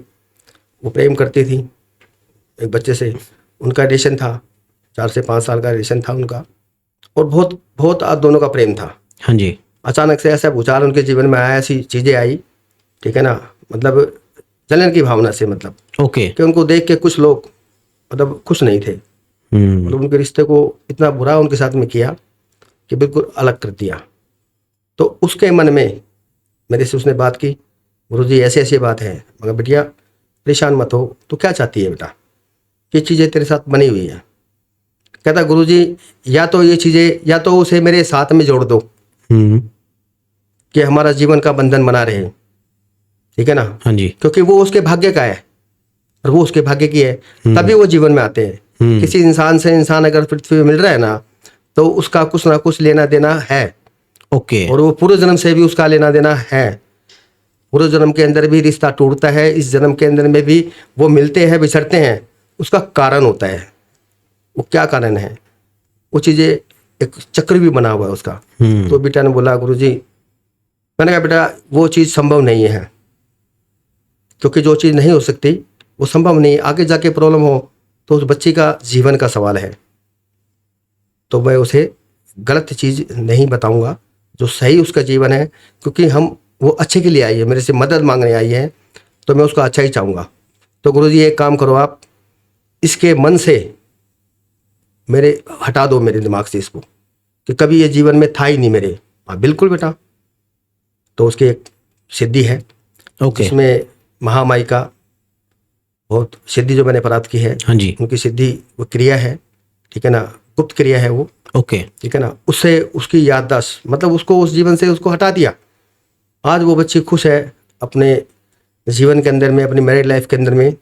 वो प्रेम करती थी एक बच्चे से, उनका रिलेशन था, 4 से 5 साल का रिलेशन था उनका, और बहुत बहुत दोनों का प्रेम था। हाँ जी। अचानक से ऐसा भूचाल उनके जीवन में आया, ऐसी चीज़ें आई, ठीक है ना, मतलब जलन की भावना से, मतलब ओके। कि उनको देख के कुछ लोग मतलब खुश नहीं थे, मतलब उनके रिश्ते को इतना बुरा उनके साथ में किया कि बिल्कुल अलग कर दिया। तो उसके मन में मेरे से उसने बात की, गुरुजी ऐसे ऐसी बात है, मगर बिटिया परेशान मत हो, तो क्या चाहती है बेटा, ये चीज़ें तेरे साथ बनी हुई है। कहता गुरुजी या तो ये चीज़ें, या तो उसे मेरे साथ में जोड़ दो कि हमारा जीवन का बंधन बना रहे, ठीक है ना। हाँ जी। क्योंकि वो उसके भाग्य का है और वो उसके भाग्य की है, तभी वो जीवन में आते हैं। किसी इंसान से इंसान अगर पृथ्वी में मिल रहा है ना, तो उसका कुछ ना कुछ लेना देना है। ओके। और वो पूर्व जन्म से भी उसका लेना देना है। पूर्व जन्म के अंदर भी रिश्ता टूटता है, इस जन्म के अंदर में भी वो मिलते हैं, बिछड़ते हैं, उसका कारण होता है। वो क्या कारण है, वो चीज़ें एक चक्र भी बना हुआ है उसका। तो बेटा ने बोला गुरुजी, मैंने कहा बेटा वो चीज़ संभव नहीं है, क्योंकि जो चीज़ नहीं हो सकती वो संभव नहीं। आगे जाके प्रॉब्लम हो तो उस बच्ची का जीवन का सवाल है, तो मैं उसे गलत चीज़ नहीं बताऊंगा, जो सही उसका जीवन है, क्योंकि हम वो अच्छे के लिए आई है, मेरे से मदद मांगने आई है, तो मैं उसका अच्छा ही चाहूँगा। तो गुरुजी एक काम करो, आप इसके मन से मेरे हटा दो, मेरे दिमाग से इसको, कि कभी ये जीवन में था ही नहीं मेरे। हाँ बिल्कुल बेटा। तो उसकी एक सिद्धि है, ओके। जिसमें महामाई का बहुत सिद्धि जो मैंने प्राप्त की है, हाँ जी। उनकी सिद्धि वो क्रिया है, ठीक है ना, गुप्त क्रिया है वो, ओके। ठीक है ना। उससे उसकी याददाश्त, मतलब उसको उस जीवन से उसको हटा दिया। आज वो बच्ची खुश है अपने जीवन के अंदर में, अपनी मैरिड लाइफ के अंदर में,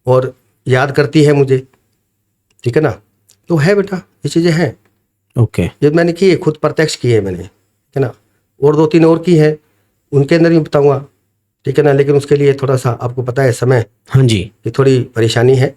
और याद करती है मुझे, ठीक है ना। तो है बेटा, ये चीज़ें हैं। ओके। ये मैंने की है, खुद प्रत्यक्ष की है मैंने, ठीक है ना। और 2-3 और की है, उनके अंदर भी बताऊँगा, ठीक है ना, लेकिन उसके लिए थोड़ा सा आपको पता है समय हाँ जी। की थोड़ी परेशानी है,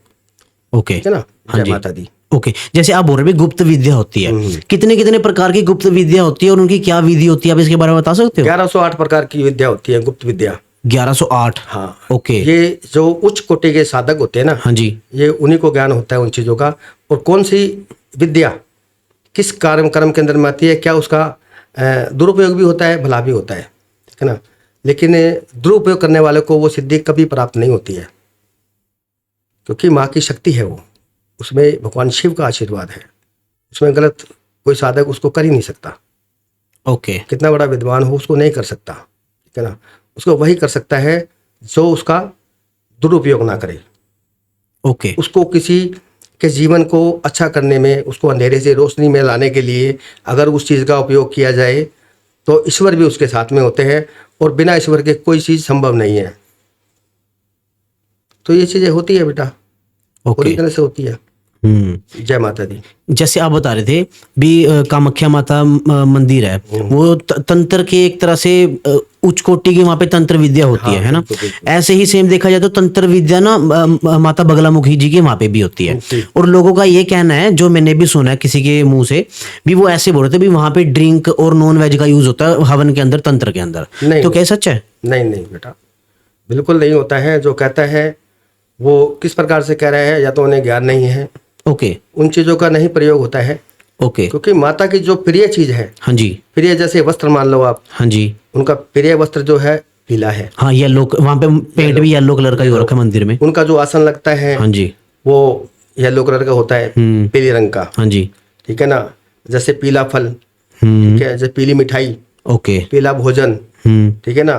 ओके। ठीक है ना। हाँ जय जी। माता दी। ओके, जैसे आप बोल रहे हैं गुप्त विद्या होती है, कितने कितने प्रकार की गुप्त विद्या होती है और उनकी क्या विधि होती है, आप इसके बारे में बता सकते हो? 1108 प्रकार की विद्या होती है, गुप्त विद्या। 1108। हाँ। ओके। ये जो उच्च कोटि के साधक होते हैं ना, हाँ जी। ये उन्हीं को ज्ञान होता है उन चीज़ों का, और कौन सी विद्या किस कर्म के अंदर में आती है, क्या उसका दुरुपयोग भी होता है, भला भी होता है, ठीक है ना। लेकिन दुरुपयोग करने वाले को वो सिद्धि कभी प्राप्त नहीं होती है, क्योंकि माँ की शक्ति है वो, उसमें भगवान शिव का आशीर्वाद है, उसमें गलत कोई साधक उसको कर ही नहीं सकता। ओके। कितना बड़ा विद्वान हो उसको नहीं कर सकता, ठीक है ना। उसको वही कर सकता है जो उसका दुरुपयोग ना करे। ओके। उसको किसी के जीवन को अच्छा करने में, उसको अंधेरे से रोशनी में लाने के लिए अगर उस चीज़ का उपयोग किया जाए, तो ईश्वर भी उसके साथ में होते हैं, और बिना ईश्वर के कोई चीज़ संभव नहीं है। तो ये चीज़ें होती है बेटा, पूरी ओके। तरह से होती है। जय माता दी। जैसे आप बता रहे थे भी कामाख्या माता मंदिर है, वो तंत्र के एक तरह से उच्च कोटि की वहाँ पे तंत्र विद्या होती है ना। ऐसे ही सेम देखा जाए तो तंत्र विद्या ना माता बगलामुखी जी के वहाँ पे भी होती है। और लोगों का ये कहना है, जो मैंने भी सुना है किसी के मुंह से भी, वो ऐसे बोल रहे थे भी वहाँ पे ड्रिंक और नॉन वेज का यूज होता है हवन के अंदर, तंत्र के अंदर। तो क्या सच है? नहीं नहीं बेटा, बिल्कुल नहीं होता है। जो कहता है वो किस प्रकार से कह रहा है, या तो उन्हें ज्ञान नहीं है, ओके। उन चीज़ों का नहीं प्रयोग होता है। ओके। क्योंकि माता की जो प्रिय चीज़ है, हाँ जी। प्रिय जैसे वस्त्र मान लो आप, हाँ जी। उनका प्रिय वस्त्र जो है पीला है। हाँ येलो, वहाँ पे पेंट भी येलो कलर का ही हो रखा है मंदिर में। उनका जो आसन लगता है हाँ जी। वो येलो कलर का होता है, पीले रंग का। हाँ जी। ठीक है ना, जैसे पीला फल, हम्म। ठीक है, जैसे पीली मिठाई, ओके। पीला भोजन, ठीक है ना।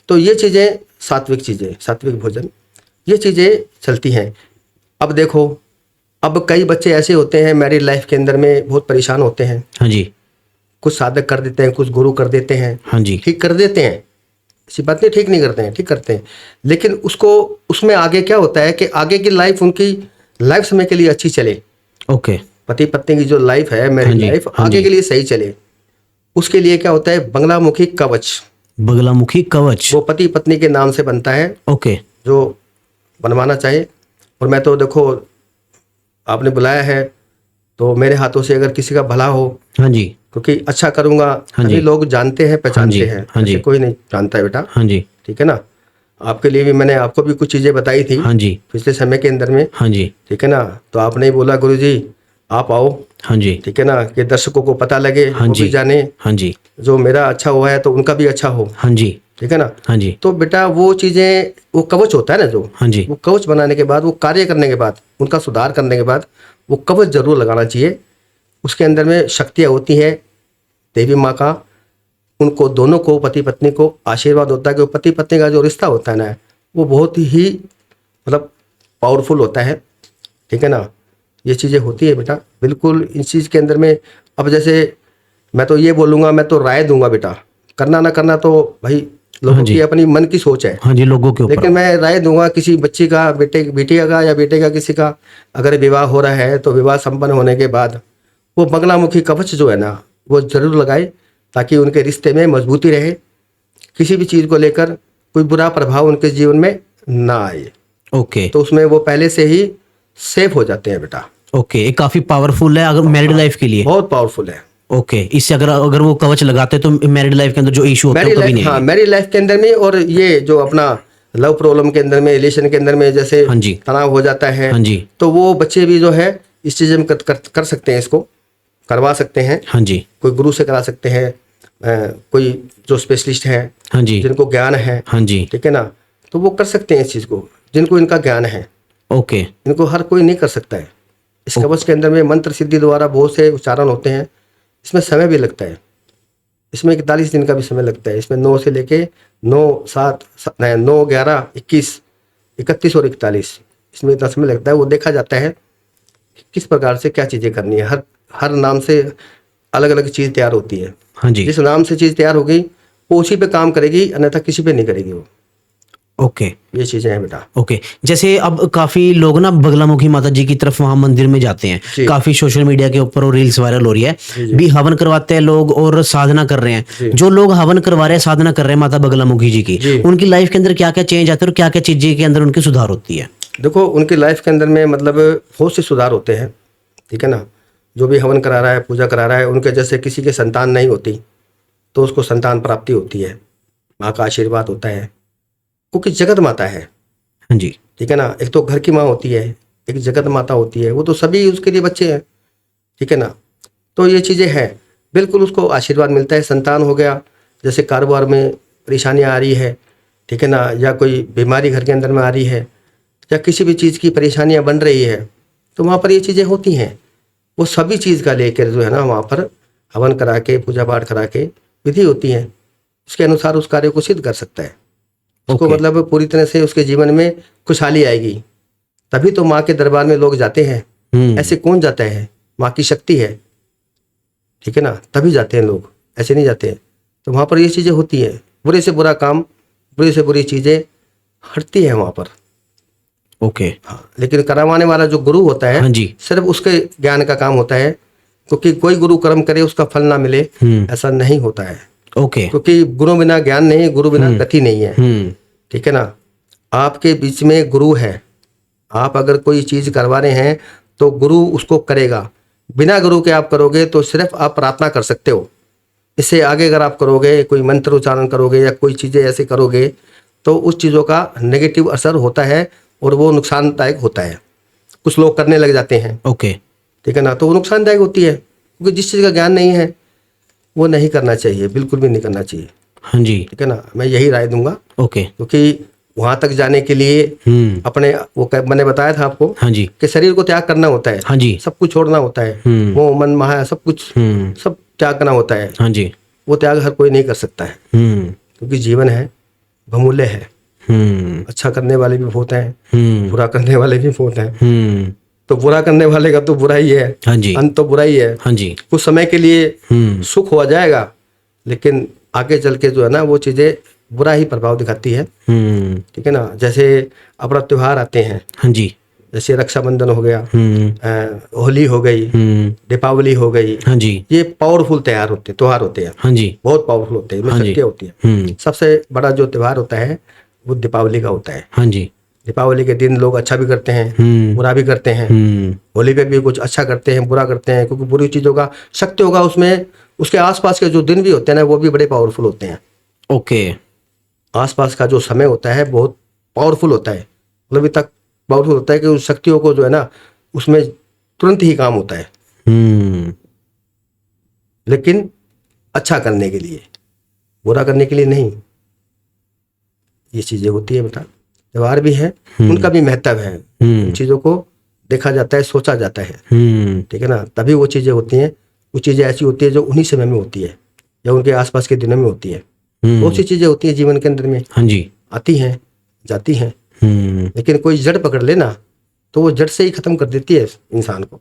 तो ये चीज़ें सात्विक चीज़ें, सात्विक भोजन, ये चीज़ें चलती हैं। अब देखो, अब कई बच्चे ऐसे होते हैं मैरिड लाइफ के अंदर में बहुत परेशान होते हैं। हाँ जी। कुछ साधक कर देते हैं, कुछ गुरु कर देते हैं, हाँ जी। ठीक कर देते हैं, ऐसी बात नहीं ठीक नहीं करते हैं, ठीक करते हैं। लेकिन उसको, उसमें आगे क्या होता है कि आगे की लाइफ, उनकी लाइफ समय के लिए अच्छी चले, ओके। पति पत्नी की जो लाइफ है, हाँ मैरिड जी, लाइफ हाँ आगे जी। के लिए सही चले, उसके लिए क्या होता है, बंगलामुखी कवच, बगलामुखी कवच। वो पति पत्नी के नाम से बनता है, ओके। जो बनवाना चाहे। और मैं तो देखो, आपने बुलाया है तो मेरे हाथों से अगर किसी का भला हो, हाँ जी। क्योंकि अच्छा करूंगा हाँ तभी जी। लोग जानते हैं, पहचानते जी, हैं, हाँ जी। ऐसे कोई नहीं जानता है बेटा। हाँ जी। ठीक है ना, आपके लिए भी मैंने आपको भी कुछ चीज़ें बताई थी हाँ जी। पिछले समय के अंदर में। हाँ जी। ठीक है ना, तो आपने ही बोला गुरुजी आप आओ, हाँ जी। ठीक है ना, कि दर्शकों को पता लगे, हाँ वो जी। भी जाने, हाँ जी। जो मेरा अच्छा हुआ है तो उनका भी अच्छा हो। हाँ जी। ठीक है ना। हाँ जी। तो बेटा वो चीज़ें, वो कवच होता है ना जो, हाँ जी। वो कवच बनाने के बाद, वो कार्य करने के बाद, उनका सुधार करने के बाद वो कवच जरूर लगाना चाहिए। उसके अंदर में शक्तियाँ होती हैं देवी माँ का, उनको दोनों को, पति पत्नी को आशीर्वाद होता है कि वो पति पत्नी का जो रिश्ता होता है ना, वो बहुत ही मतलब पावरफुल होता है। ठीक है ना, ये चीज़ें होती है बेटा, बिल्कुल इस चीज़ के अंदर में। अब जैसे मैं तो ये बोलूँगा, मैं तो राय दूंगा बेटा, करना ना करना तो भाई लोगों की अपनी मन की सोच है। हाँ जी, लोगों के ऊपर। लेकिन मैं राय दूंगा, किसी बच्ची का, बेटी का या बेटे का, किसी का अगर विवाह हो रहा है तो विवाह संपन्न होने के बाद वो बंगलामुखी कवच जो है ना, वो जरूर लगाए, ताकि उनके रिश्ते में मजबूती रहे, किसी भी चीज़ को लेकर कोई बुरा प्रभाव उनके जीवन में ना आए। ओके। तो उसमें वो पहले से ही सेफ हो जाते हैं बेटा। ओके, ये काफी पावरफुल है अगर मैरिड लाइफ के लिए। बहुत पावरफुल है। ओके, इससे अगर अगर वो कवच लगाते हैं तो मैरिड लाइफ के अंदर जो इशू होता है मैरिड वो कभी लाइफ, नहीं हाँ आएंगे। मैरिड लाइफ के अंदर में, और ये जो अपना लव प्रॉब्लम के अंदर में, रिलेशन के अंदर में जैसे हाँ जी। तनाव हो जाता है, हाँ जी। तो वो बच्चे भी जो है इस चीज़ में कर सकते हैं, इसको करवा सकते हैं। हाँ जी। कोई गुरु से करा सकते हैं, कोई जो स्पेशलिस्ट है, हाँ जी। जिनको ज्ञान है, हाँ जी। ठीक है ना, तो वो कर सकते हैं इस चीज़ को, जिनको इनका ज्ञान है। ओके। इनको हर कोई नहीं कर सकता है। इस कवच के अंदर में मंत्र सिद्धि द्वारा बहुत से उच्चारण होते हैं, इसमें समय भी लगता है, इसमें 41 दिन का भी समय लगता है। इसमें 9 से लेके 9, 7, 9, 11, 21, 31 और 41, इसमें इतना समय लगता है। वो देखा जाता है कि किस प्रकार से क्या चीज़ें करनी है। हर नाम से अलग अलग चीज़ तैयार होती है। हाँ जी। जिस नाम से चीज़ तैयार हो गई वो उसी पे काम करेगी, अन्यथा किसी पे नहीं करेगी वो। ओके। ये चीज़ें हैं बेटा। ओके, जैसे अब काफी लोग ना बगलामुखी माता जी की तरफ वहां मंदिर में जाते हैं, जी। काफी सोशल मीडिया के ऊपर और रील्स वायरल हो रही है, भी हवन करवाते हैं लोग और साधना कर रहे हैं। जो लोग हवन करवा रहे हैं, साधना कर रहे हैं माता बगलामुखी जी की, उनकी लाइफ के अंदर क्या क्या चेंज आते हैं और क्या क्या चीजें के अंदर उनकी सुधार होती है? देखो, उनकी लाइफ के अंदर में मतलब बहुत से सुधार होते हैं। ठीक है ना, जो भी हवन करा रहा है, पूजा करा रहा है, उनके जैसे किसी के संतान नहीं होती तो उसको संतान प्राप्ति होती है, माँ का आशीर्वाद होता है, क्योंकि जगत माता है। हाँ जी। ठीक है ना, एक तो घर की माँ होती है, एक जगत माता होती है, वो तो सभी उसके लिए बच्चे हैं। ठीक है ना, तो ये चीज़ें हैं, बिल्कुल उसको आशीर्वाद मिलता है। संतान हो गया, जैसे कारोबार में परेशानियाँ आ रही है, ठीक है ना, या कोई बीमारी घर के अंदर में आ रही है, या किसी भी चीज़ की परेशानियाँ बन रही है, तो वहाँ पर ये चीज़ें होती हैं। वो सभी चीज़ का लेकर जो है ना, वहाँ पर हवन करा के, पूजा पाठ करा के, विधि होती है, उसके अनुसार उस कार्य को सिद्ध कर सकता है। उसको ओके। मतलब पूरी तरह से उसके जीवन में खुशहाली आएगी। तभी तो माँ के दरबार में लोग जाते हैं। ऐसे कौन जाता है? माँ की शक्ति है, ठीक है ना, तभी जाते हैं लोग, ऐसे नहीं जाते हैं। तो वहाँ पर ये चीज़ें होती हैं, बुरे से बुरा काम, बुरी से बुरी चीज़ें हटती है वहाँ पर। ओके। हाँ, लेकिन करवाने वाला जो गुरु होता है, हाँ जी। सिर्फ उसके ज्ञान का काम होता है, क्योंकि कोई गुरु कर्म करे उसका फल ना मिले, ऐसा नहीं होता है। ओके। क्योंकि गुरु बिना ज्ञान नहीं, गुरु बिना गति नहीं है। ठीक है ना, आपके बीच में गुरु है, आप अगर कोई चीज़ करवा रहे हैं तो गुरु उसको करेगा। बिना गुरु के आप करोगे तो सिर्फ आप प्रार्थना कर सकते हो। इससे आगे अगर आप करोगे, कोई मंत्र उच्चारण करोगे या कोई चीज़ें ऐसे करोगे, तो उस चीज़ों का नेगेटिव असर होता है और वो नुकसानदायक होता है। कुछ लोग करने लग जाते हैं। ओके। ठीक है ना, तो वो नुकसानदायक होती है, क्योंकि जिस चीज़ का ज्ञान नहीं है वो नहीं करना चाहिए, बिल्कुल भी नहीं करना चाहिए। हाँ जी। ठीक है ना, मैं यही राय दूंगा, ओके। क्योंकि वहां तक जाने के लिए अपने मैंने बताया था आपको हाँ जी। कि शरीर को त्याग करना होता है, हाँ जी। सब कुछ छोड़ना होता है, वो मन माया सब कुछ सब त्याग करना होता है। हाँ जी। वो त्याग हर कोई नहीं कर सकता है, क्योंकि जीवन है, बहुमूल्य है। अच्छा करने वाले भी बहुत हैं, बुरा करने वाले भी बहुत हैं। तो बुरा करने वाले का तो बुरा ही है, हाँ जी। अंत तो बुरा ही है। हाँ जी। कुछ समय के लिए सुख हो जाएगा, लेकिन आगे चल के जो है ना वो चीजें बुरा ही प्रभाव दिखाती है। ठीक है ना, जैसे अपना त्योहार आते हैं, हाँ जी। जैसे रक्षाबंधन हो गया, होली हो गई, दीपावली हो गई। हाँ जी। ये पावरफुल त्योहार होते हैं, हाँ जी। बहुत पावरफुल होते हैं, इनमें हाँ जी। शक्तियाँ होती है। सबसे बड़ा जो त्योहार होता है वो दीपावली का होता है। हाँ जी। दीपावली के दिन लोग अच्छा भी करते हैं, बुरा भी करते हैं। होली पे भी कुछ अच्छा करते हैं, बुरा करते हैं, क्योंकि बुरी चीजों का शक्ति होगा उसमें। उसके आसपास के जो दिन भी होते हैं ना वो भी बड़े पावरफुल होते हैं। ओके। आसपास का जो समय होता है बहुत पावरफुल होता है, मतलब इतना पावरफुल होता है कि उस शक्तियों को जो है ना उसमें तुरंत ही काम होता है, लेकिन अच्छा करने के लिए, बुरा करने के लिए नहीं। ये चीजें होती है बेटा, त्योहार भी है, उनका भी महत्व है, उन चीजों को देखा जाता है, सोचा जाता है। ठीक है ना, तभी वो चीजें होती हैं। कुछ चीजें ऐसी होती है जो उन्हीं समय में होती है या उनके आसपास के दिनों में होती है। बहुत सी चीजें होती है जीवन के अंदर में, हाँ जी। आती हैं जाती हैं, लेकिन कोई जड़ पकड़ लेना तो वो जड़ से ही खत्म कर देती है इंसान को।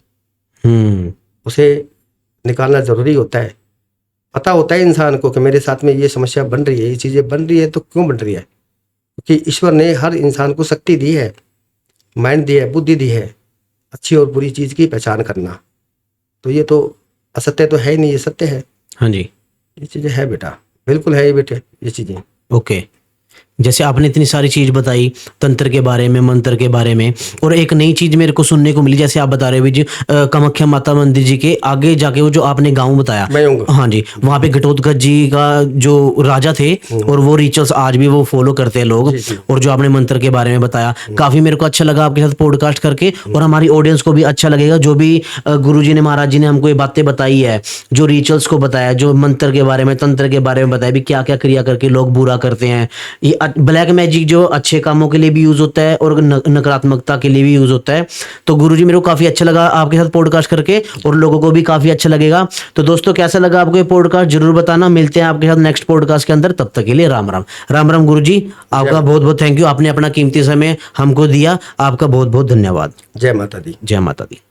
उसे निकालना जरूरी होता है। पता होता है इंसान को कि मेरे साथ में ये समस्या बन रही है, ये चीजें बन रही है, तो क्यों बन रही है? क्योंकि ईश्वर ने हर इंसान को शक्ति दी है, माइंड दी है, बुद्धि दी है, अच्छी और बुरी चीज की पहचान करना। तो ये तो असत्य तो है ही नहीं, ये सत्य है। हाँ जी। ये चीजें है बेटा, बिल्कुल है ये बेटे, ये चीजें। ओके। जैसे आपने इतनी सारी चीज बताई तंत्र के बारे में, मंत्र के बारे में, और एक नई चीज मेरे को सुनने को मिली, जैसे आप बता रहे हो जी कामाख्या माता मंदिर जी के आगे जाके वो जो आपने गांव बताया, हाँ जी, वहाँ पे घटोत्कच जी का जो राजा थे और वो रिचुअल्स आज भी वो फॉलो करते हैं लोग। और जो आपने मंत्र के बारे में बताया, काफी मेरे को अच्छा लगा आपके साथ पॉडकास्ट करके, और हमारी ऑडियंस को भी अच्छा लगेगा। जो भी गुरुजी ने, महाराज जी ने हमको ये बातें बताई है, जो रिचुअल्स को बताया, जो मंत्र के बारे में, तंत्र के बारे में बताया भी, क्या क्या क्रिया करके लोग बुरा करते हैं। ये ब्लैक मैजिक जो अच्छे कामों के लिए भी यूज होता है और नकारात्मकता के लिए भी यूज होता है। तो गुरुजी मेरे को काफी अच्छा लगा आपके साथ पॉडकास्ट करके, और लोगों को भी काफी अच्छा लगेगा। तो दोस्तों कैसा लगा आपको ये पॉडकास्ट जरूर बताना। मिलते हैं आपके साथ नेक्स्ट पॉडकास्ट के अंदर, तब तक के लिए राम राम। राम राम गुरुजी, आपका बहुत बहुत थैंक यू, आपने अपना कीमती समय हमको दिया, आपका बहुत बहुत धन्यवाद। जय माता दी। जय माता दी।